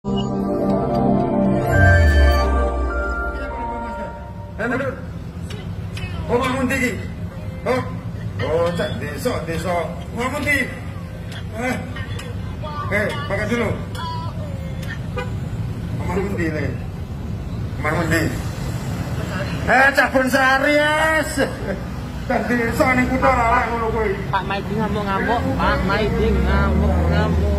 Oh, bangun tinggi. Oh, cak desa. Bangun tinggi. Pakai dulu. Bangun tinggi. Bangun tinggi. Cak Bonsari es. Dan desa ning kutha ora ngono kuwi. Pak Maidi ngamuk-ngamuk. Pak Maidi ngamuk-ngamuk.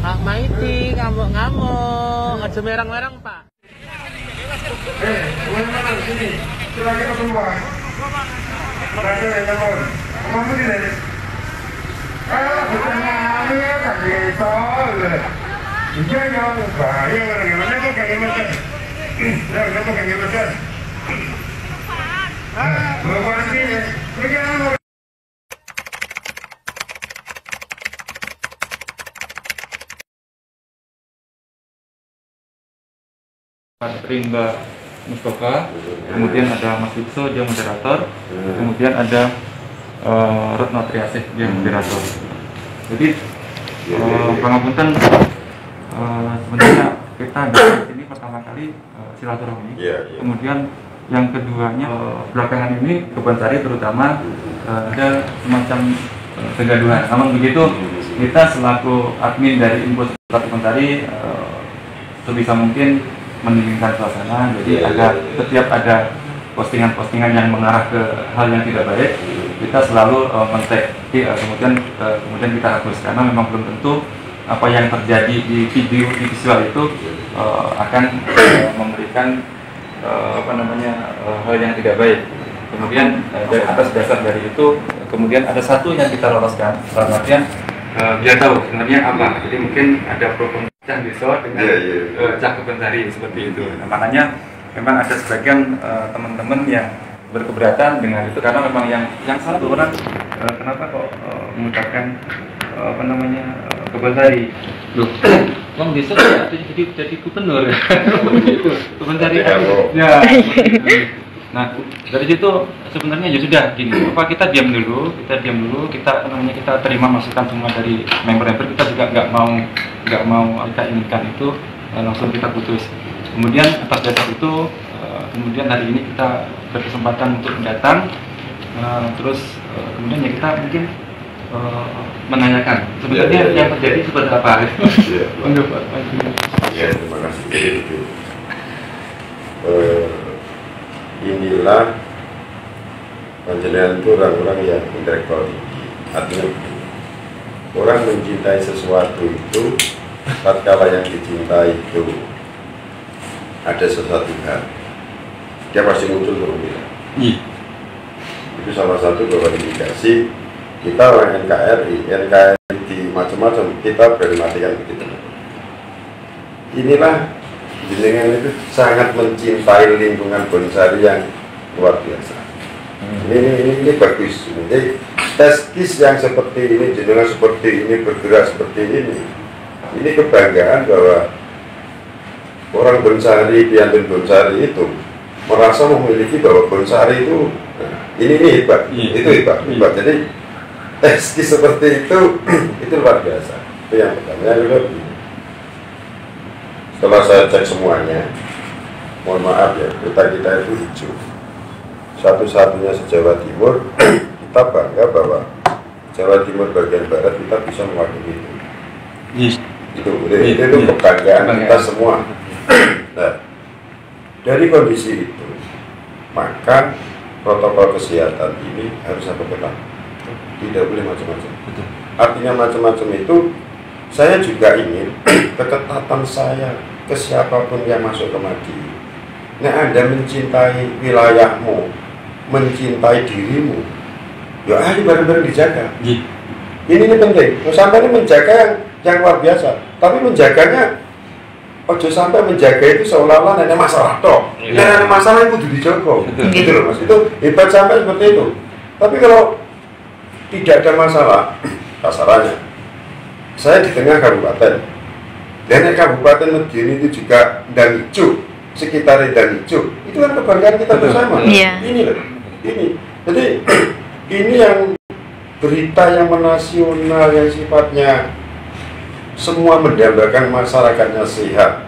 Pak Maidi ngamuk-ngamuk. Aja merang-merang, Pak. Mana sini? Silahkan ke semua. Berada di dalam. Kamu di sini. Bukan kami kan desa. Jangan bahaya gimana kok kayak macam. Jangan kok kayak macam. Bawa sini. Pergi. Mbak Mustafa, kemudian ada Mas Wikso, dia moderator, kemudian ada Retno Triasih, dia moderator. Jadi pangapunten, sebenarnya kita di sini pertama kali silaturahmi, kemudian yang keduanya belakangan ini ke Bonsari terutama ada semacam kegaduhan. Namun begitu kita selaku admin dari Info Bonsari sebisa mungkin mendinginkan suasana, jadi setiap ada postingan-postingan yang mengarah ke hal yang tidak baik, kita selalu men-tag, kemudian kita hapus karena memang belum tentu apa yang terjadi di visual itu akan memberikan hal yang tidak baik. Kemudian dari atas dasar dari itu, kemudian ada satu yang kita loloskan, dalam artian biar tahu sebenarnya apa. Jadi mungkin ada problem Cak Desa dengan Cak Bonsari seperti itu. Nah, makanya memang ada sebagian teman-teman yang berkeberatan dengan itu karena memang yang satu orang kenapa kok mengucapkan ke Bonsari. Loh, Bang Desa jadi gubernur. Ke Bonsari. Ya. Nah, dari situ sebenarnya ya sudah gini, kita diam dulu, kita terima masukan semua dari member-member, kita juga nggak mau kita inginkan itu langsung kita putus. Kemudian atas dasar itu, kemudian hari ini kita berkesempatan untuk datang, terus kemudian ya kita mungkin menanyakan sebenarnya yang terjadi seperti apa. Ya, terima kasih. Inilah panjenengan itu orang-orang yang intelektual tinggi. Artinya orang mencintai sesuatu itu tatkala yang dicintai itu ada sesuatu hal, dia pasti muncul berbeda. Itu salah satu beberapa indikasi kita orang NKRI di macam-macam kita berani matikan begitu. Inilah jenengan itu sangat mencintai lingkungan Bonsari yang luar biasa. Ini bagus. Jadi teskis yang seperti ini, jenengan seperti ini, bergerak seperti ini kebanggaan bahwa orang Bonsari, piantun Bonsari itu merasa memiliki bahwa Bonsari itu ini hebat, itu hebat. Jadi teskis seperti itu luar biasa. Itu yang pertama. Yang kedua, setelah saya cek semuanya, mohon maaf ya, kita itu hijau. Satu-satunya se-Jawa Timur, kita bangga bahwa Jawa Timur bagian barat kita bisa mewakili itu. Itu kebanggaan kita semua. Nah, dari kondisi itu, maka protokol kesehatan ini harus apa ketat. Tidak boleh macam-macam. Artinya macam-macam itu, saya juga ingin keketatan saya ke siapapun yang masuk ke Madiun. Nah, Anda mencintai wilayahmu, mencintai dirimu, ya ayo bareng-bareng dijaga. Ini penting. Sampai ini menjaga yang luar biasa. Tapi menjaganya, ojo sampai menjaga itu seolah-olah ada masalah toh. Ada masalah itu kudu dijaga. Gitu loh Mas. Itu hebat sampai seperti itu. Tapi kalau tidak ada masalah, kasarannya, saya di tengah kabupaten, dan kabupaten Madiun itu juga dan hijau, sekitar dan hijau, itu kan kebanggaan kita bersama. Ini loh, ini. Jadi ini yang berita yang menasional yang sifatnya semua mendambakan masyarakatnya sehat,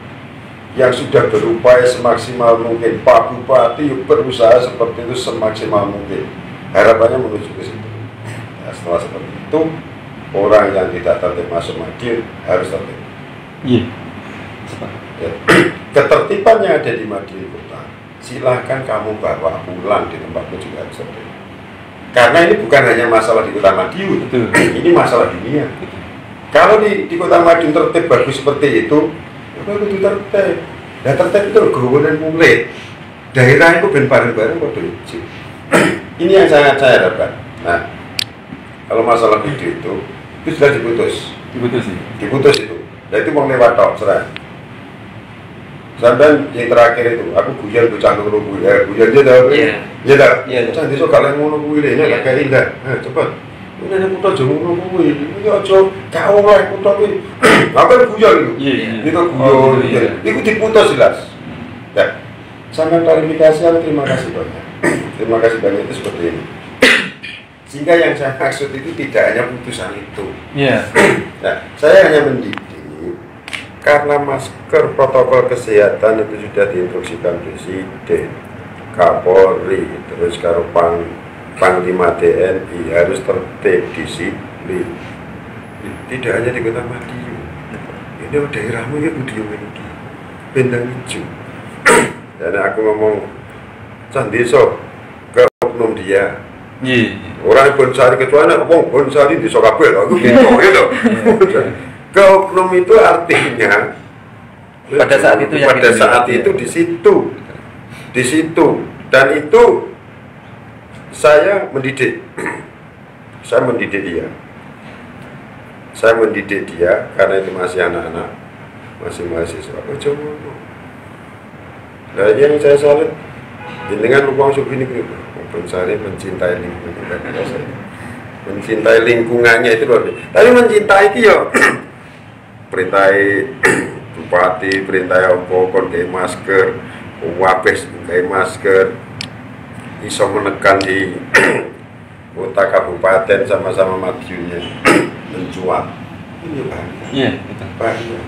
yang sudah berupaya semaksimal mungkin. Pak Bupati berusaha seperti itu semaksimal mungkin. Harapannya menuju ke situ. Nah, setelah seperti itu, orang yang tidak tertib masuk Madiun harus tertib. Iya. Ya. Ketertiban yang ada di Madiun Kota, silahkan kamu bawa pulang di tempatmu juga harus tertib. Karena ini bukan hanya masalah di Kota Madiun, ini masalah dunia. Kalau di Kota Madiun tertib bagus seperti itu, itu tertib. Nah tertib itu gowo dan mulai. Daerah itu ben bareng-bareng pada hijau. Ini yang saya harapkan. Nah, kalau masalah video itu sudah diputus. Diputus itu. Nah itu mau lewat tok, serah. Sampai yang terakhir itu, aku guyon bocah loro kuwi. Guyon dia tahu. Iya tak? Bocah desa kalian ngono kuwi lho, nek gak indah. Cepet. Ini ada putra jomono kuwi, ini aja kau lah putra kuwi. Apa guyon itu? Itu guyon. Itu diputus jelas. Ya. Sampai klarifikasi, terima kasih banyak. Terima kasih banyak itu seperti ini. Sehingga yang saya maksud itu tidak hanya putusan itu. Nah, saya hanya mendidik karena masker protokol kesehatan itu sudah diinstruksikan Presiden, Kapolri, terus karo Panglima TNI harus tertib, disiplin. Tidak hanya di Kota Madiun. Ini daerahmu ya kudu ini. Bendang hijau. Dan aku ngomong Candiso ke oknum dia. Orang Bonsari kecuali ngomong Bonsari di Sokabel, aku gitu gitu. Ke oknum itu artinya pada saat itu di situ dan itu saya mendidik dia karena itu masih anak-anak, masih mahasiswa. Nah yang saya salut dengan ruang subini Bonsari mencintai lingkungan, mencintai lingkungannya itu luar biasa. Tapi mencintai itu ya perintai bupati, perintai opo kon gawe masker, wabes gawe masker, iso menekan di kota kabupaten sama-sama Madiunnya mencuat. Ini bangga. Iya, betul.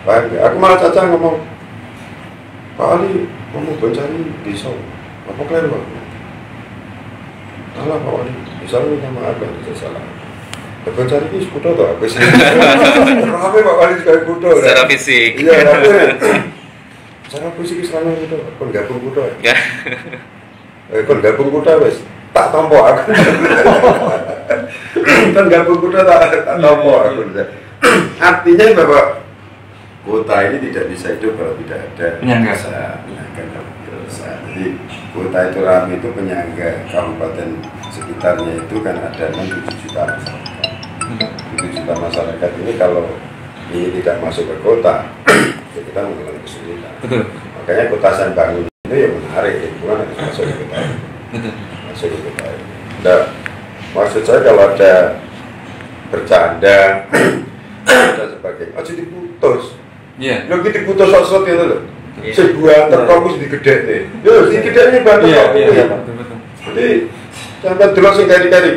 Bangga. Aku malah caca ngomong, Pak Ali ngomong Bonsari bisa, apa kalian Pak? Salah Pak Ali, bisa minta maaf kalau saya salah. Bonsari ini kuda atau apa sih? Rame Pak Ali sekali kuda. Secara fisik. Iya, rame. Secara fisik selama kuda, kon gabung kuda. Kon gabung kuda wes tak tampo aku. Kon gabung kuda tak tampo aku. Artinya bahwa kota ini tidak bisa hidup kalau tidak ada penyangga. Jadi kota itu ramai itu penyangga, kabupaten sekitarnya itu kan ada 6-7 juta masyarakat. 7 juta masyarakat ini kalau ini tidak masuk ke kota, ya kita mengalami kesulitan. Betul. Makanya kota yang bangun itu ya menarik, lingkungan harus masuk ke kota. Betul. Masuk ke kota. Nah, maksud saya kalau ada bercanda dan sebagainya, aja diputus. Lo gitu diputus sosok itu loh. Sebuah terkomus di gede deh. Yo, di gede ini bantu kok. Jadi sampai terus yang kari-kari.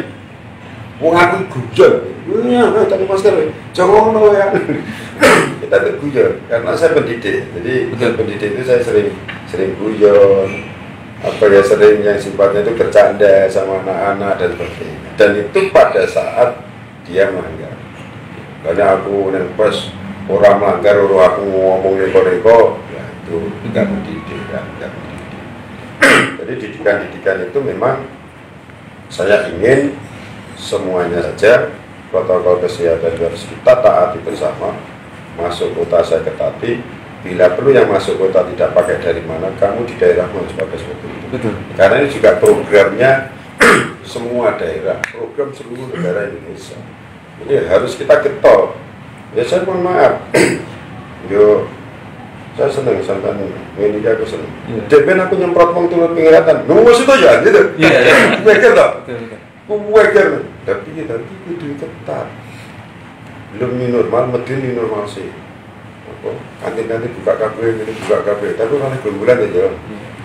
Wong aku guyon. Iya, tadi masker. Jangan ngono ya. Kita tuh guyon karena saya pendidik. Jadi pendidik itu saya sering guyon. Apa ya sering yang sifatnya itu bercanda sama anak-anak dan sebagainya. Dan itu pada saat dia melanggar. Karena aku nempes orang melanggar, orang aku ngomong neko-neko, ya itu enggak mendidik, enggak mendidik. Jadi didikan-didikan itu memang saya ingin semuanya saja protokol kesehatan harus kita taati bersama. Masuk kota saya ketati, bila perlu yang masuk kota tidak pakai dari mana, kamu di daerahmu harus pakai seperti itu. Betul. Karena ini juga programnya semua daerah, program seluruh negara Indonesia. Ini harus kita getol. Ya saya mohon maaf. Yo, saya senang sampai ini aku senang. Jadi aku nyemprot wong turun pengiratan. Nunggu situ ya, gitu. Iya. Weker tak? Weker. Tapi kita kudu ketat. Belum new normal, medin new normal sih. Apa? Kantin-kantin buka kabel, ini buka kabel. Tapi kalau bulan aja.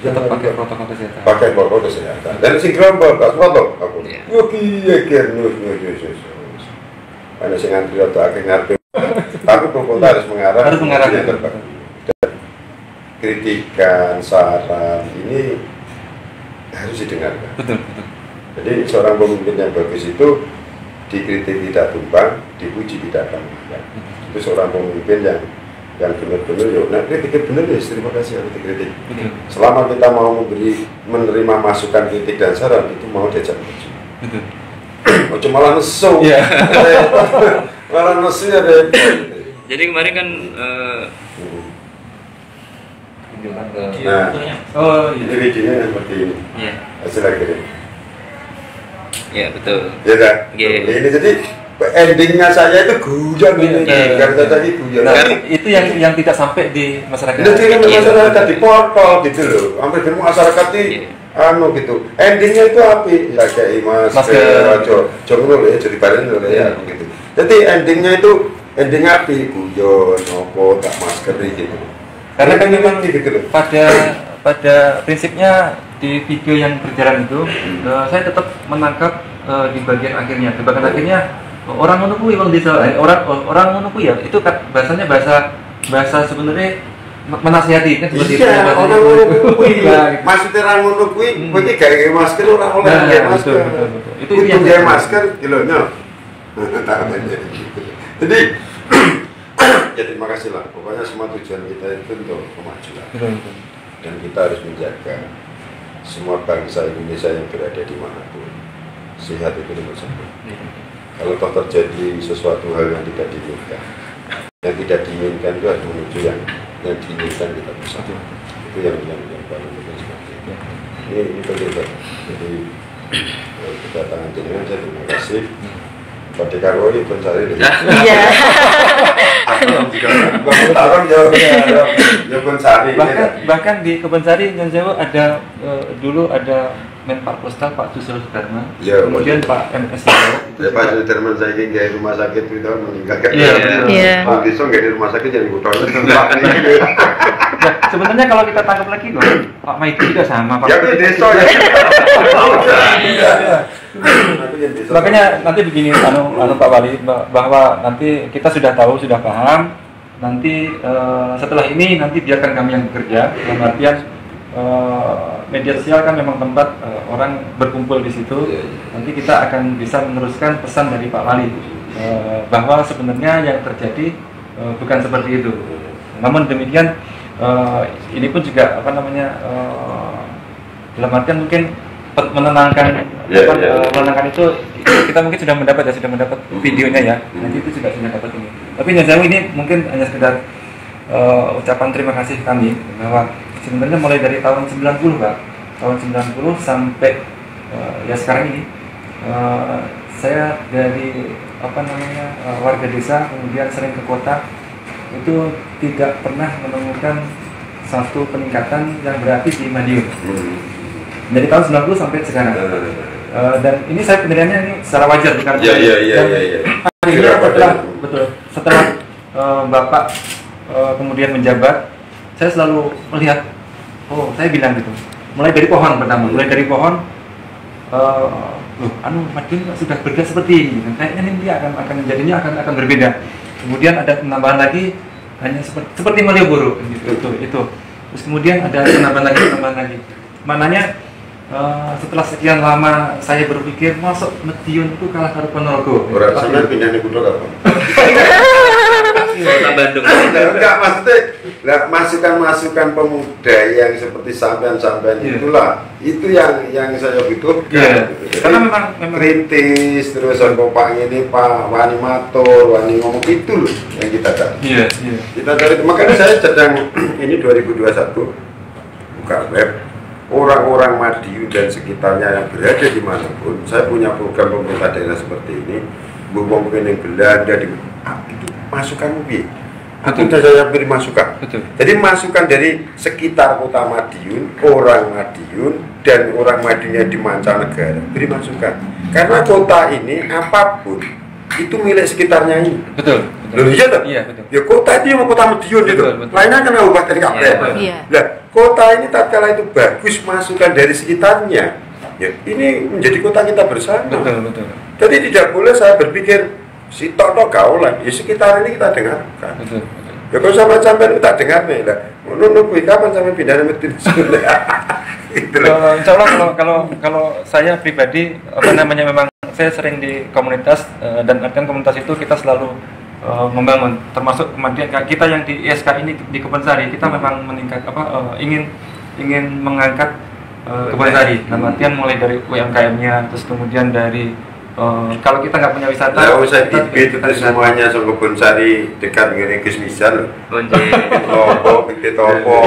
Tetap pakai protokol kesehatan. Pakai protokol kesehatan. Dan sing gerombol, Pak Suwoto. Aku. Yo kiye ker nyus. Ana sing antri atau akeh ngarepe kota harus mengarah yang terbaik. Dan kritikan, saran ini harus didengarkan. Betul. Jadi seorang pemimpin yang bagus itu dikritik tidak tumbang, dipuji tidak tanggung. Itu seorang pemimpin yang benar-benar nah kritik benar ya, terima kasih kalau dikritik. Selama kita mau menerima masukan, kritik dan saran, itu mau diajak maju. Oh, cuma malah nesu. Malah nesu ya deh. Jadi kemarin kan ini videonya seperti ini. Iya. Hasil akhirnya. Iya, betul. Ya kan? Iya. Ini jadi endingnya saya itu guyon ini. Karena tadi guyon. Nah, itu yang tidak sampai di masyarakat. Jadi masyarakat di portal gitu loh. Hampir di masyarakat di gitu. Endingnya itu api. Ya kayak masker, jongol ya, jadi bareng ya gitu. Jadi endingnya itu ending api, guyon, nopo, tak masker gitu. Karena kan memang pada prinsipnya di video yang berjalan itu saya tetap menangkap di bagian akhirnya. Di bagian akhirnya orang menunggu bang desa, orang menunggu ya itu bahasanya bahasa sebenarnya menasihati kan seperti itu. Iya, orang menunggu. Maksudnya orang menunggu, berarti gaya masker orang gaya masker. Itu yang gaya masker kilonya. Jadi terima kasih lah. Pokoknya semua tujuan kita itu untuk kemajuan. Dan kita harus menjaga semua bangsa Indonesia yang berada di manapun. Sehat itu nomor satu. Kalau toh terjadi sesuatu hal yang tidak diinginkan, itu harus menuju yang diinginkan kita bersama. Itu yang paling penting seperti itu. Ini penting. Jadi kedatangan jenengan saya terima kasih. Pak Dekarwo pun cari deh. Iya. Bahkan di Kebonsari Nyon Sewu ada dulu ada Menpak Postal Pak Susilo Sudarma, kemudian Pak MS ya Pak Sudarman saya ingin gaya rumah sakit itu meninggalkan. Pak Diso nggak di rumah sakit jadi butuh. Sebenarnya kalau kita tangkap lagi loh, Pak Maidi juga sama Pak. Ya itu Deso ya. Makanya nanti begini Pak Wali, bahwa nanti kita sudah tahu, sudah paham. Nanti setelah ini nanti biarkan kami yang bekerja. Dalam artian media sosial kan memang tempat orang berkumpul di situ. Nanti kita akan bisa meneruskan pesan dari Pak Wali bahwa sebenarnya yang terjadi bukan seperti itu. Namun demikian ini pun juga dalam artian mungkin menenangkan menenangkan itu kita mungkin sudah mendapat videonya ya. Nanti itu juga sudah dapat ini. Tapi Nyon ini mungkin hanya sekedar ucapan terima kasih kami bahwa sebenarnya mulai dari tahun 90 Pak, tahun 90 sampai ya sekarang ini saya dari warga desa kemudian sering ke kota itu tidak pernah menemukan satu peningkatan yang berarti di Madiun. Dari tahun 90 sampai sekarang. Dan ini saya penilaiannya ini secara wajar bukan? Iya. Akhirnya setelah Bapak kemudian menjabat, saya selalu melihat, saya bilang gitu. Mulai dari pohon pertama, Madiun sudah bergerak seperti ini. Kayaknya nanti akan berbeda. Kemudian ada penambahan lagi hanya seperti Malioboro gitu. Terus kemudian ada penambahan lagi. Maknanya setelah sekian lama saya berpikir masuk Madiun itu kalah karo Ponorogo. Orang sana pindah di Kudus apa? Kota Bandung. Enggak, maksudnya masukan pemuda yang seperti sampean itulah itu yang saya butuhkan. Karena memang kritis terus Pak ini Pak Wani Matur, Wani ngomong itu loh yang kita cari. Kita cari, makanya saya sedang ini 2021 buka web. Orang-orang Madiun dan sekitarnya yang berada di manapun, saya punya program pemerintah daerah seperti ini. Mungkin yang Belanda itu masukan mungkin. Aku saya beri masukan. Jadi masukan dari sekitar kota Madiun, orang Madiun dan orang Madiunnya di mancanegara beri masukan. Karena kota ini apapun itu milik sekitarnya ini. Betul. Iya toh? Iya, betul. Ya kota itu yang kota Madiun itu. Lainnya kan kabupaten kabeh. Nah, kota ini tatkala itu bagus masukan dari sekitarnya. Ya, ini menjadi kota kita bersama. Betul. Jadi tidak boleh saya berpikir si Toto gaulan di sekitar ini kita dengarkan. Betul. Ya kalau sama sampai kita dengar nih lah. Menurut kapan sampai pindah metin Insya Allah kalau saya pribadi apa namanya memang saya sering di komunitas dan artian komunitas itu kita selalu membangun, termasuk kemudian kita yang di ISK ini di Kebonsari kita memang meningkat ingin mengangkat Kebonsari, dalam artian mulai dari UMKM-nya, terus kemudian dari kalau kita nggak punya wisata, nggak usah dibit itu semuanya sama Kebonsari dekat dengan Gus Misal, Lombok, Bukit Topo,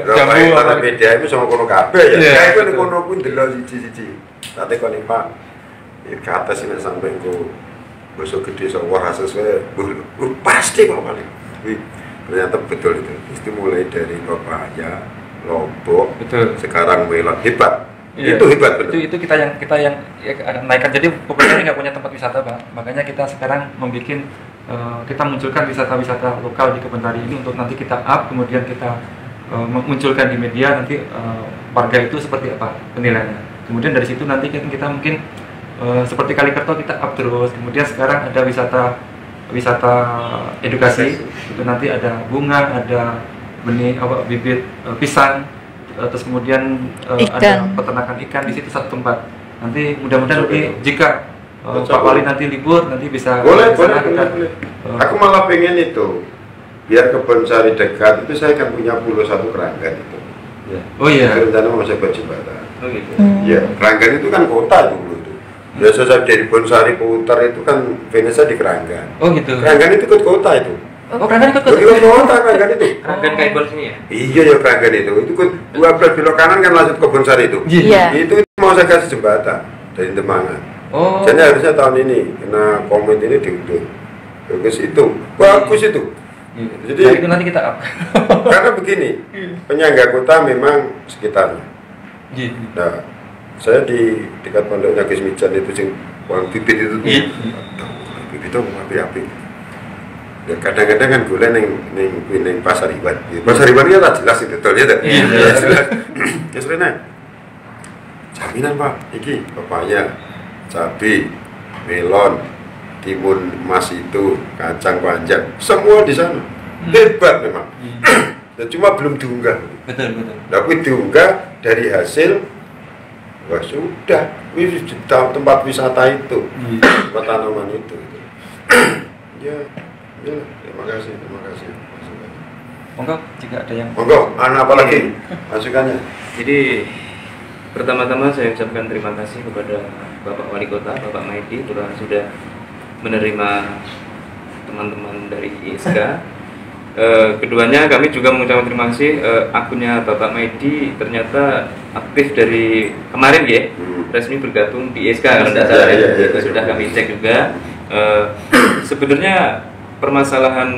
Ramai Tanah Media itu sama kono kabeh ya. Kayak itu kono pun delok siji-siji. Nanti kalau Pak ke atas ini sampai ke Bosok Gede Sawah sesuai, pasti Pak Wali. Ternyata betul itu mulai dari Bapaknya Lombok, betul. Sekarang Melon hebat. Iya, itu hebat betul. Itu kita yang naikkan. Jadi Kebonsari nggak punya tempat wisata, Pak. Makanya kita sekarang membuat kita munculkan wisata-wisata lokal di Kebonsari ini untuk nanti kita up, kemudian kita munculkan di media, nanti warga itu seperti apa penilaiannya. Kemudian dari situ nanti kita mungkin seperti Kalikerto kita up terus. Kemudian sekarang ada wisata edukasi, itu nanti ada bunga, ada benih bibit pisang. Terus kemudian ada peternakan ikan di situ satu tempat. Nanti mudah-mudahan jika Pak Wali nanti libur nanti bisa boleh. Aku malah pengen itu biar Kebonsari dekat itu saya akan punya pulau satu Keranggan itu. Ya. Oh iya. Rencana mau saya buat jembatan. Oh gitu. Ya, Keranggan itu kan kota dulu itu. Biasa saya dari Kebonsari putar itu kan Venesa di Keranggan. Oh gitu. Keranggan itu kota itu. Oh, Keranggan ikut kota Keranggan itu. Keranggan kayak bol sini ya? Iya ya Keranggan itu. Itu 12 belok kanan kan langsung ke Kebonsari itu. Iya. Itu mau saya kasih jembatan dari Demangan. Oh. Jadi harusnya tahun ini kena komen ini diundur. Bagus itu. Bagus itu. Jadi itu nanti kita up. Karena begini, penyangga kota memang sekitarnya. Nah, saya di dekat pondoknya Gus Mijan itu sing uang bibit itu. Bibit itu api-api. Ya, kadang-kadang kan gue neng Pasar Iwan. Pasar Iwan kan jelas itu betul ya. Iya jelas. Ya sudah jaminan Pak, iki papaya, cabai, melon, timun emas itu, kacang panjang, semua di sana. Hebat memang. Dan cuma belum diunggah. Betul. Tapi diunggah dari hasil, wah sudah, tempat wisata itu, tempat tanaman itu. Ya. Ya, terima kasih. Monggo, jika ada yang apa lagi masukannya? Jadi pertama-tama saya ucapkan terima kasih kepada Bapak Wali Kota, Bapak Maidi telah sudah menerima teman-teman dari ISK. Keduanya kami juga mengucapkan terima kasih akunnya Bapak Maidi ternyata aktif dari kemarin ya, resmi bergabung di ISK kalau tidak salah itu sudah kami cek juga. Sebenarnya permasalahan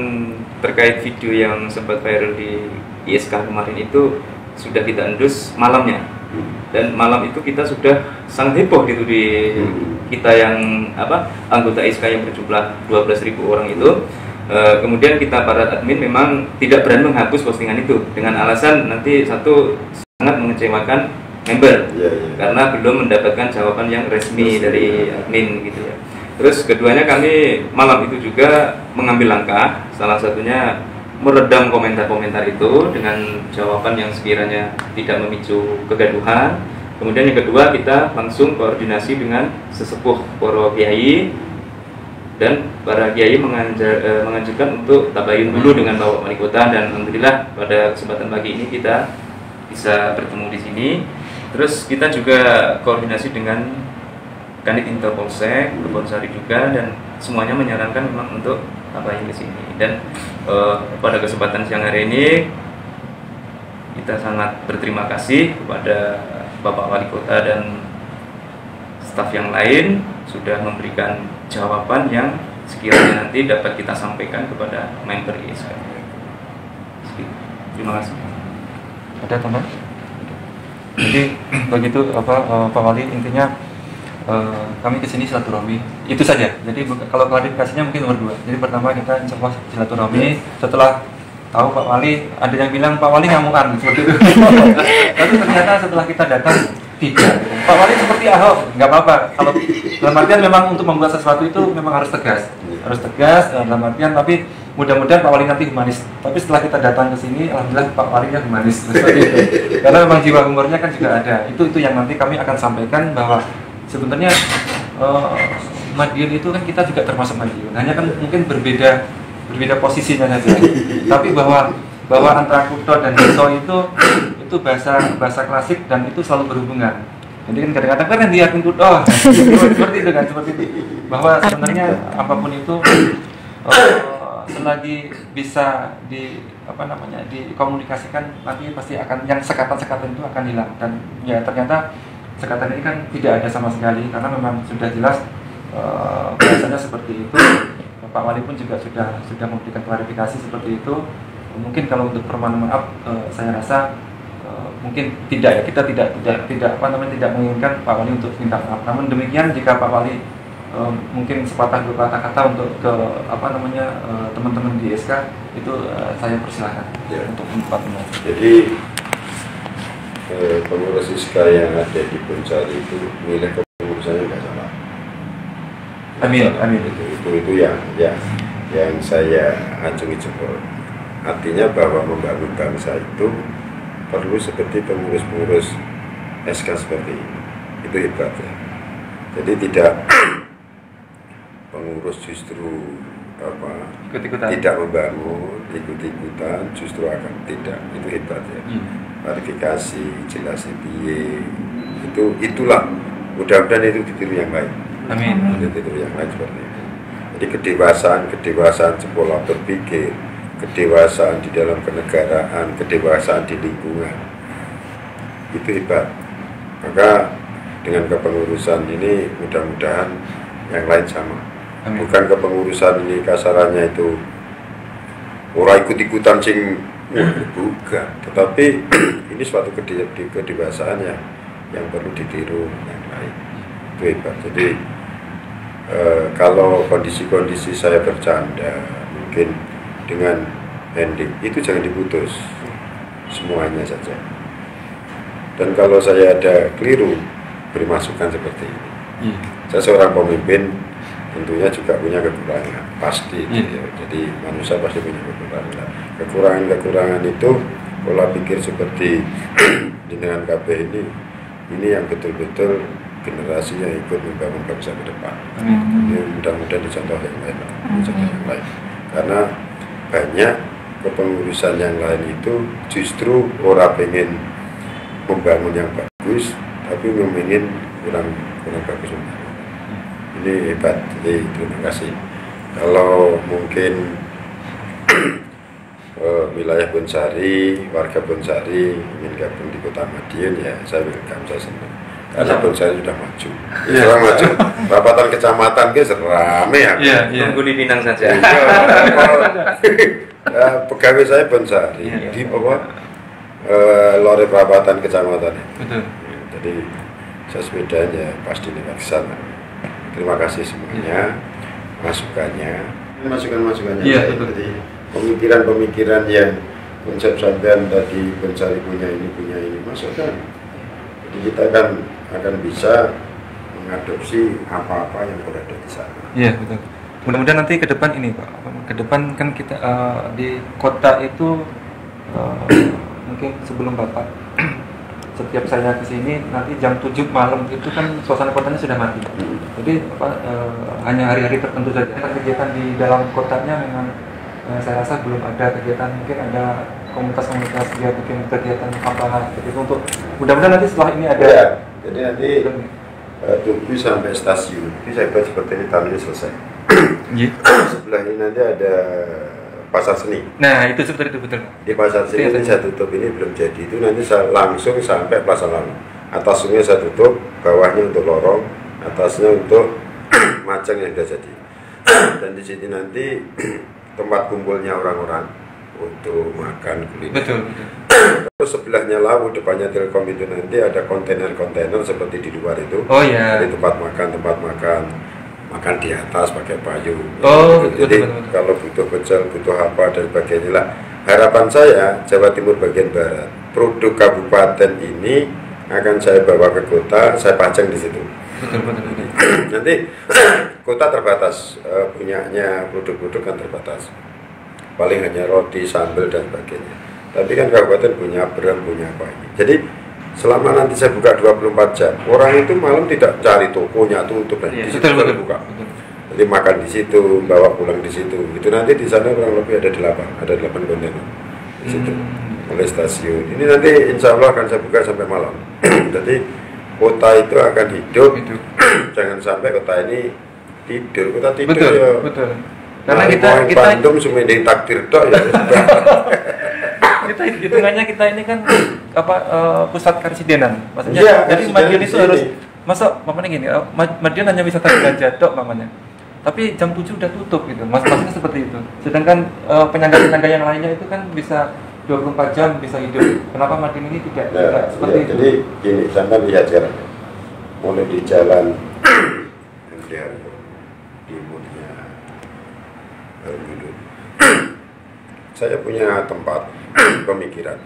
terkait video yang sempat viral di ISK kemarin itu sudah kita endus malamnya, dan malam itu kita sudah sangat heboh gitu di kita yang anggota ISK yang berjumlah 12.000 orang itu. Kemudian kita para admin memang tidak berani menghapus postingan itu dengan alasan nanti satu sangat mengecewakan member karena belum mendapatkan jawaban yang resmi dari admin gitu ya. Terus keduanya kami malam itu juga mengambil langkah, salah satunya meredam komentar-komentar itu dengan jawaban yang sekiranya tidak memicu kegaduhan. Kemudian yang kedua kita langsung koordinasi dengan sesepuh para kiai, dan para kiai menganjurkan untuk tabayun dulu dengan Bapak Wali Kota, dan alhamdulillah pada kesempatan pagi ini kita bisa bertemu di sini. Terus kita juga koordinasi dengan Kanit Interpolsek, Kebonsari juga, dan semuanya menyarankan memang untuk tabayun di sini. Dan pada kesempatan siang hari ini kita sangat berterima kasih kepada Bapak Wali Kota dan staf yang lain sudah memberikan jawaban yang sekiranya nanti dapat kita sampaikan kepada member ISK. Terima kasih. Ada teman? Jadi begitu Pak Wali, intinya kami kesini silaturahmi itu saja. Jadi kalau klarifikasinya mungkin nomor 2. Jadi pertama kita insya Allah silaturahmi. Setelah tahu Pak Wali, ada yang bilang Pak Wali ngamukan seperti itu. Tapi ternyata setelah kita datang tidak. Pak Wali seperti Ahok, nggak apa-apa. Kalau dalam artian memang untuk membuat sesuatu itu memang harus tegas. tegas dalam artian, tapi mudah-mudahan Pak Wali nanti humanis. Tapi setelah kita datang ke sini, alhamdulillah Pak Walinya humanis. Karena memang jiwa humornya kan juga ada. Itu yang nanti kami akan sampaikan bahwa sebenarnya Madiun itu kan kita juga termasuk Madiun. Hanya kan mungkin berbeda posisinya saja. Tapi bahwa antara Kuto dan Deso itu bahasa klasik dan itu selalu berhubungan. Jadi kan kadang-kadang kan dia akun Kuto seperti itu kan, seperti itu. Bahwa sebenarnya apapun itu selagi bisa dikomunikasikan, nanti pasti akan yang sekatan-sekatan itu akan hilang. Dan ya ternyata sekatan ini kan tidak ada sama sekali karena memang sudah jelas biasanya seperti itu. Pak Wali pun juga sudah memberikan klarifikasi seperti itu. Mungkin kalau untuk permohonan maaf, saya rasa mungkin tidak ya, kita tidak menginginkan Pak Wali untuk minta maaf. Namun demikian jika Pak Wali mungkin sepatah dua patah kata untuk ke teman-teman di SK itu saya persilahkan ya, untuk minta maaf. Jadi pengurus SK yang ada di Boncari itu milih kepengurusannya nggak salah. Amin. Itu yang saya acungi jempol. Artinya bahwa membangun bangsa itu perlu seperti pengurus-pengurus SK seperti ini. Itu hebat ya. Jadi tidak pengurus justru tidak membangun, ikut-ikutan, justru akan tidak. Itu hebat ya. Klarifikasi, jelasin piye. Itulah. Mudah-mudahan itu ditiru yang lain. Amin. Ditiru yang lain seperti itu. Jadi kedewasaan sekolah berpikir, kedewasaan di dalam kenegaraan, kedewasaan di lingkungan, itu hebat. Maka dengan kepengurusan ini mudah-mudahan yang lain sama. Amin. Bukan kepengurusan ini kasarannya itu orang ikut-ikutan sing bukan, tetapi ini suatu kedewasaan yang perlu ditiru yang lain. Itu hebat. Jadi kalau kondisi-kondisi saya bercanda mungkin dengan ending itu jangan diputus semuanya saja. Dan kalau saya ada keliru, beri masukan seperti ini. Saya seorang pemimpin tentunya juga punya kekurangan pasti. Ya. Jadi manusia pasti punya kekurangan. Kekurangan itu pola pikir seperti dengan KB ini yang betul-betul generasi yang ikut membangun bangsa ke depan. Ini mudah-mudahan dicontoh yang lain, karena banyak kepengurusan yang lain itu justru orang pengen membangun yang bagus, tapi ingin kurang bagus. Ini hebat. Jadi terima kasih. Kalau mungkin wilayah Boncari, warga Boncari ingin gabung di Kota Madiun, ya saya welcome, saya senang. Karena Boncari sudah maju. Sudah maju. Rapatan kecamatan ke serame ya. Tunggu di Pinang saja. Pegawai saya Boncari di lore perapatan kecamatan. Betul. Jadi saya sepedanya pasti lewat sana. Terima kasih semuanya, masukannya. Iya, betul. Jadi pemikiran-pemikiran yang konsep sampean tadi Boncari punya ini masukkan. Jadi kita akan bisa mengadopsi apa-apa yang berada di sana. Iya, betul. Mudah-mudahan nanti ke depan ini Pak, ke depan kan kita di kota itu mungkin sebelum Bapak setiap saya ke sini nanti jam 7 malam itu kan suasana kotanya sudah mati. Jadi hanya hari-hari tertentu saja kegiatan di dalam kotanya memang saya rasa belum ada kegiatan, mungkin ada komunitas-komunitas dia bikin kegiatan apa seperti itu untuk mudah-mudahan nanti setelah ini ada. Ya, jadi nanti tunggu sampai stasiun. Ini saya buat seperti ini tahun ini selesai. Sebelah ini nanti ada pasar seni. Nah itu seperti itu betul. Di pasar seni ini saya tutup, ini belum jadi. Itu nanti saya langsung sampai Plaza Lalu. Atasnya saya tutup, bawahnya untuk lorong, atasnya untuk macang yang sudah jadi. Dan di sini nanti tempat kumpulnya orang-orang untuk makan kuliner. Betul. Terus sebelahnya Lawu, depannya Telkom itu nanti ada kontainer-kontainer seperti di luar itu. Oh iya. Jadi tempat makan di atas pakai payung. Oh, jadi betul. Kalau butuh pecel, butuh apa dan sebagainya lah. Harapan saya Jawa Timur bagian barat, produk kabupaten ini akan saya bawa ke kota, saya pajang di situ. Betul. Nanti kota terbatas, punyanya produk-produk kan terbatas. Paling hanya roti, sambal dan sebagainya. Tapi kan kabupaten punya brand, punya apa ini. Jadi selama nanti saya buka 24 jam, orang itu malam tidak cari tokonya tutup, di situ baru buka. Jadi makan di situ, bawa pulang di situ. Itu nanti di sana kurang lebih ada 8 kontainer di situ. Oleh stasiun. Ini nanti insya Allah akan saya buka sampai malam. Jadi kota itu akan hidup. Jangan sampai kota ini tidur. Kota tidur betul. Karena kita Bandung sumedeng takdir tok ya. Kita hitungannya kita ini kan pusat karesidenan. Maksudnya ya, jadi Madiun itu harus masa mamanya gini, Madiun hanya wisata gajah tok mamanya. Tapi jam 7 udah tutup gitu. Maksudnya seperti itu. Sedangkan penyangga-penyangga yang lainnya itu kan bisa 24 jam bisa hidup. Kenapa Madiun ini tidak seperti itu? Jadi gini, sampai lihat sekarang. Mulai di jalan timurnya saya punya tempat pemikiran.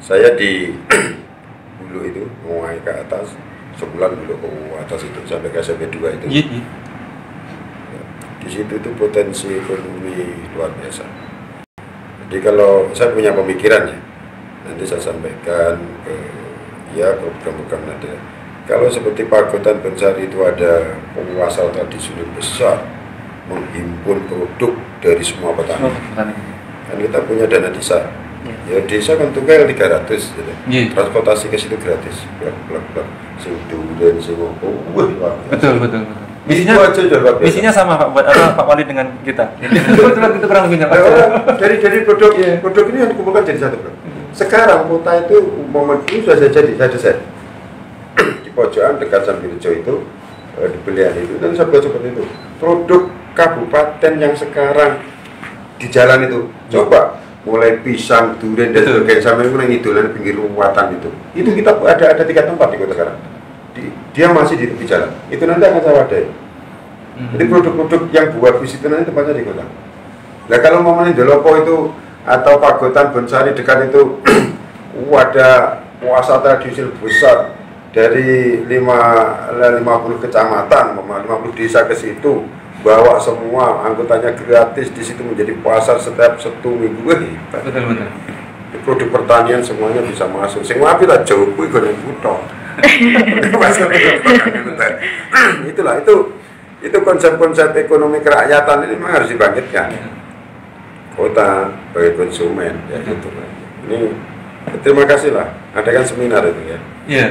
Saya di Hulu itu mau naik ke atas sebulan dulu ke atas itu sampai ke SMP 2 itu. Di situ itu potensi ekonomi luar biasa. Jadi kalau saya punya pemikirannya, nanti saya sampaikan ke program-program ada. Kalau seperti Pagotan Bensari itu ada penguasa tradisional besar, menghimpun produk dari semua petani. Kan kita punya dana desa. Ya desa kan tunggal 300 gitu. Transportasi ke situ gratis. Sing duren sing opo. Betul. Misinya sama Pak, buat apa Pak Wali dengan kita. Itu kurang lebihnya Pak. Dari produk ini yang dikumpulkan jadi satu. Sekarang kota itu momen ini sudah jadi saya di pojokan dekat Sambirejo itu di Belian itu dan saya buat seperti itu. Produk kabupaten yang sekarang di jalan itu coba mulai pisang, durian dan sebagainya sampai yang idolan pinggir ruwatan itu kita ada 3 tempat di kota sekarang. Dia masih di tepi jalan. Itu nanti akan saya wadai. Jadi produk-produk yang buat visitor nanti tempatnya di kota. Nah kalau mau Delopo itu atau Pagotan Bensari dekat itu ada puasa tradisional besar dari 50 kecamatan, 50 desa ke situ, bawa semua anggotanya gratis, di situ menjadi pasar setiap 1 minggu. Betul. Produk pertanian semuanya bisa masuk. Semua kita jauh kuwi goreng buto. Itulah itu konsep-konsep ekonomi kerakyatan ini memang harus dibangkitkan. Kota sebagai konsumen ya gitu. Ini terima kasih lah. Ada kan seminar itu ya.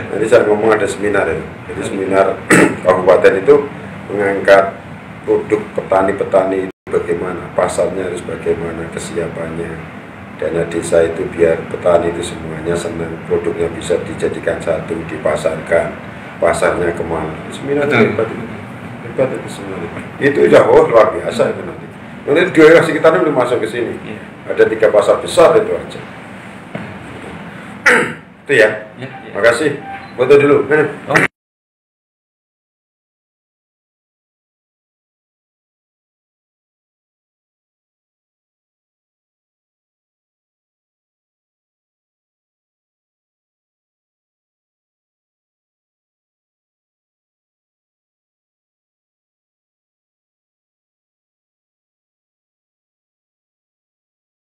Nanti saya ngomong ada seminar itu. Jadi seminar kabupaten itu mengangkat produk petani-petani itu bagaimana, pasarnya harus bagaimana, kesiapannya. Dana desa itu biar petani itu semuanya senang, produknya bisa dijadikan satu, dipasarkan, pasarnya kemana. Seminar hebat itu semua. Itu jauh luar biasa itu nanti. Nanti di daerah sekitarnya belum masuk ke sini. Ada 3 pasar besar itu aja. Itu ya. Makasih. Foto dulu.